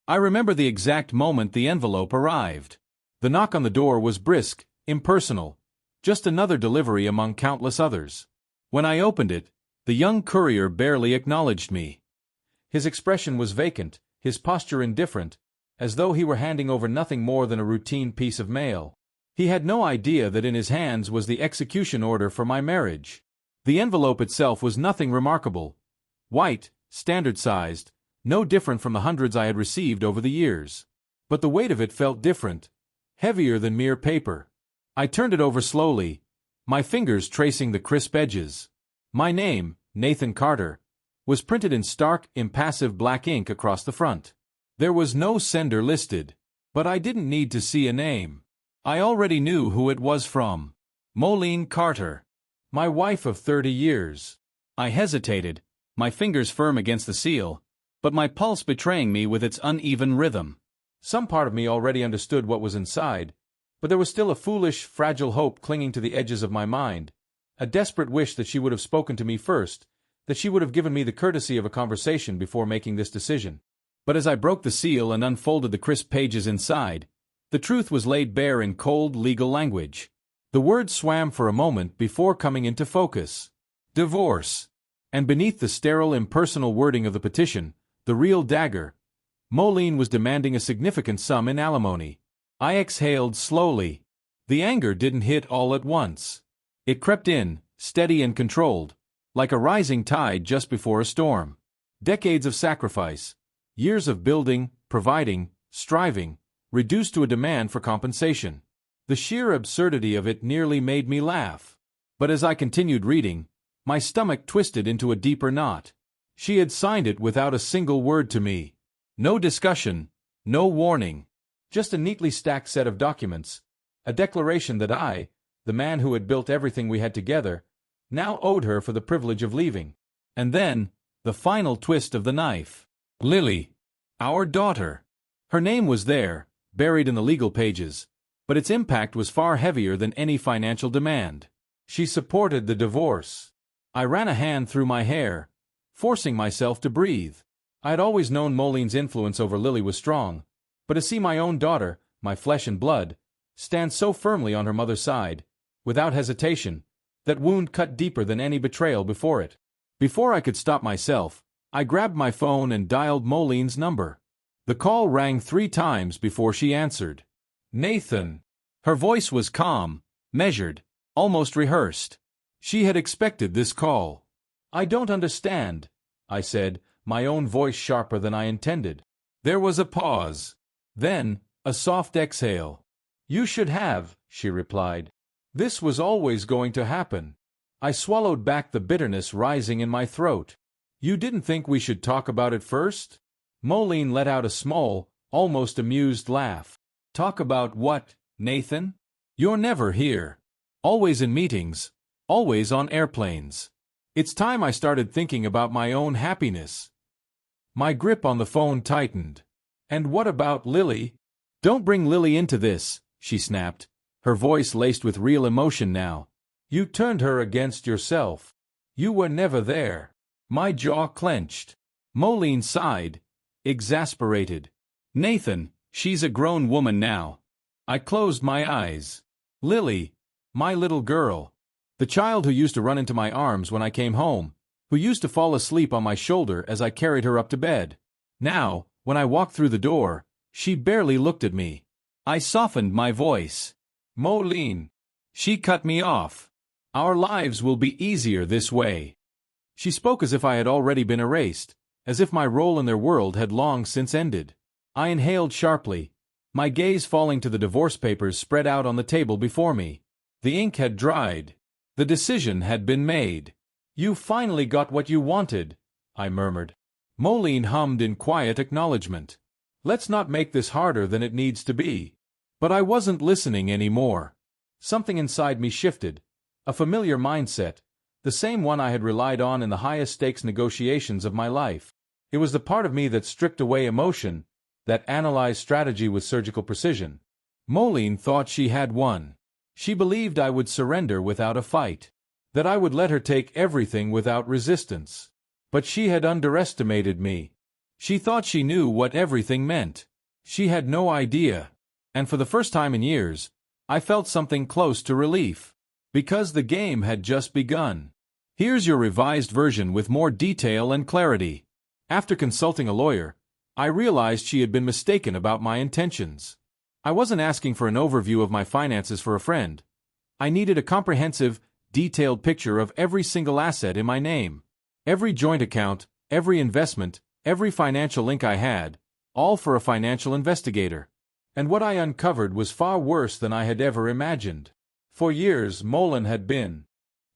I remember the exact moment the envelope arrived. The knock on the door was brisk, impersonal, just another delivery among countless others. When I opened it, the young courier barely acknowledged me. His expression was vacant, his posture indifferent, as though he were handing over nothing more than a routine piece of mail. He had no idea that in his hands was the execution order for my marriage. The envelope itself was nothing remarkable. White, standard-sized, no different from the hundreds I had received over the years. But the weight of it felt different, heavier than mere paper. I turned it over slowly, my fingers tracing the crisp edges. My name, Nathan Carter, was printed in stark, impassive black ink across the front. There was no sender listed, but I didn't need to see a name. I already knew who it was from. Moline Carter, my wife of 30 years. I hesitated, my fingers firm against the seal, but my pulse betraying me with its uneven rhythm. Some part of me already understood what was inside, but there was still a foolish, fragile hope clinging to the edges of my mind, a desperate wish that she would have spoken to me first, that she would have given me the courtesy of a conversation before making this decision. But as I broke the seal and unfolded the crisp pages inside, the truth was laid bare in cold, legal language. The words swam for a moment before coming into focus. Divorce. And beneath the sterile, impersonal wording of the petition, the real dagger, Moline was demanding a significant sum in alimony. I exhaled slowly. The anger didn't hit all at once. It crept in, steady and controlled, like a rising tide just before a storm. Decades of sacrifice, years of building, providing, striving, reduced to a demand for compensation. The sheer absurdity of it nearly made me laugh. But as I continued reading, my stomach twisted into a deeper knot. She had signed it without a single word to me. No discussion, no warning. Just a neatly stacked set of documents, a declaration that I, the man who had built everything we had together, now owed her for the privilege of leaving. And then, the final twist of the knife. Lily. Our daughter. Her name was there, buried in the legal pages, but its impact was far heavier than any financial demand. She supported the divorce. I ran a hand through my hair, forcing myself to breathe. I had always known Moline's influence over Lily was strong, but to see my own daughter, my flesh and blood, stand so firmly on her mother's side, without hesitation, that wound cut deeper than any betrayal before it. Before I could stop myself, I grabbed my phone and dialed Moline's number. The call rang 3 times before she answered. Nathan. Her voice was calm, measured, almost rehearsed. She had expected this call. I don't understand, I said, my own voice sharper than I intended. There was a pause. Then, a soft exhale. You should have, she replied. This was always going to happen. I swallowed back the bitterness rising in my throat. You didn't think we should talk about it first? Moline let out a small, almost amused laugh. Talk about what, Nathan? You're never here. Always in meetings, always on airplanes. It's time I started thinking about my own happiness. My grip on the phone tightened. And what about Lily? Don't bring Lily into this, she snapped, her voice laced with real emotion now. You turned her against yourself. You were never there. My jaw clenched. Moline sighed, exasperated. Nathan, she's a grown woman now. I closed my eyes. Lily, my little girl. The child who used to run into my arms when I came home, who used to fall asleep on my shoulder as I carried her up to bed. Now, when I walked through the door, she barely looked at me. I softened my voice. Moline. She cut me off. Our lives will be easier this way. She spoke as if I had already been erased, as if my role in their world had long since ended. I inhaled sharply, my gaze falling to the divorce papers spread out on the table before me. The ink had dried. The decision had been made. You finally got what you wanted, I murmured. Moline hummed in quiet acknowledgement. Let's not make this harder than it needs to be. But I wasn't listening anymore. Something inside me shifted. A familiar mindset, the same one I had relied on in the highest stakes negotiations of my life. It was the part of me that stripped away emotion, that analyzed strategy with surgical precision. Moline thought she had won. She believed I would surrender without a fight, that I would let her take everything without resistance. But she had underestimated me. She thought she knew what everything meant. She had no idea. And for the first time in years, I felt something close to relief. Because the game had just begun. Here's your revised version with more detail and clarity. After consulting a lawyer, I realized she had been mistaken about my intentions. I wasn't asking for an overview of my finances for a friend. I needed a comprehensive, detailed picture of every single asset in my name. Every joint account, every investment, every financial link I had, all for a financial investigator. And what I uncovered was far worse than I had ever imagined. For years, Molen had been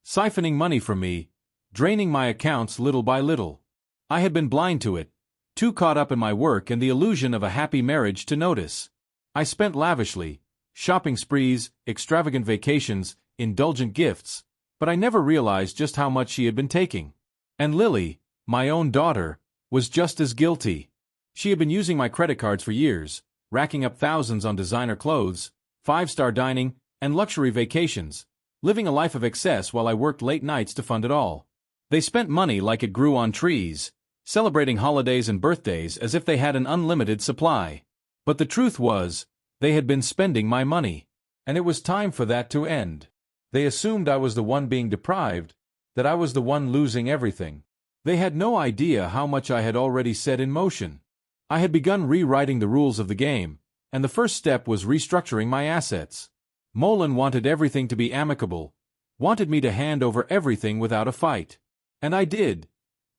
siphoning money from me, draining my accounts little by little. I had been blind to it, too caught up in my work and the illusion of a happy marriage to notice. I spent lavishly, shopping sprees, extravagant vacations, indulgent gifts, but I never realized just how much she had been taking. And Lily, my own daughter, was just as guilty. She had been using my credit cards for years, racking up thousands on designer clothes, five-star dining, and luxury vacations, living a life of excess while I worked late nights to fund it all. They spent money like it grew on trees, celebrating holidays and birthdays as if they had an unlimited supply. But the truth was, they had been spending my money, and it was time for that to end. They assumed I was the one being deprived, that I was the one losing everything. They had no idea how much I had already set in motion. I had begun rewriting the rules of the game, and the first step was restructuring my assets. Molen wanted everything to be amicable, wanted me to hand over everything without a fight. And I did,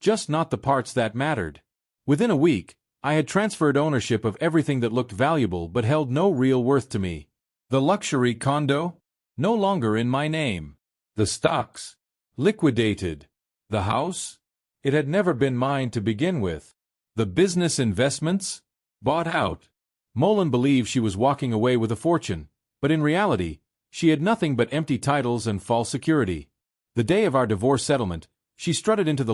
just not the parts that mattered. Within a week, I had transferred ownership of everything that looked valuable but held no real worth to me. The luxury condo? No longer in my name. The stocks? Liquidated. The house? It had never been mine to begin with. The business investments? Bought out. Molen believed she was walking away with a fortune, but in reality, she had nothing but empty titles and false security. The day of our divorce settlement, she strutted into the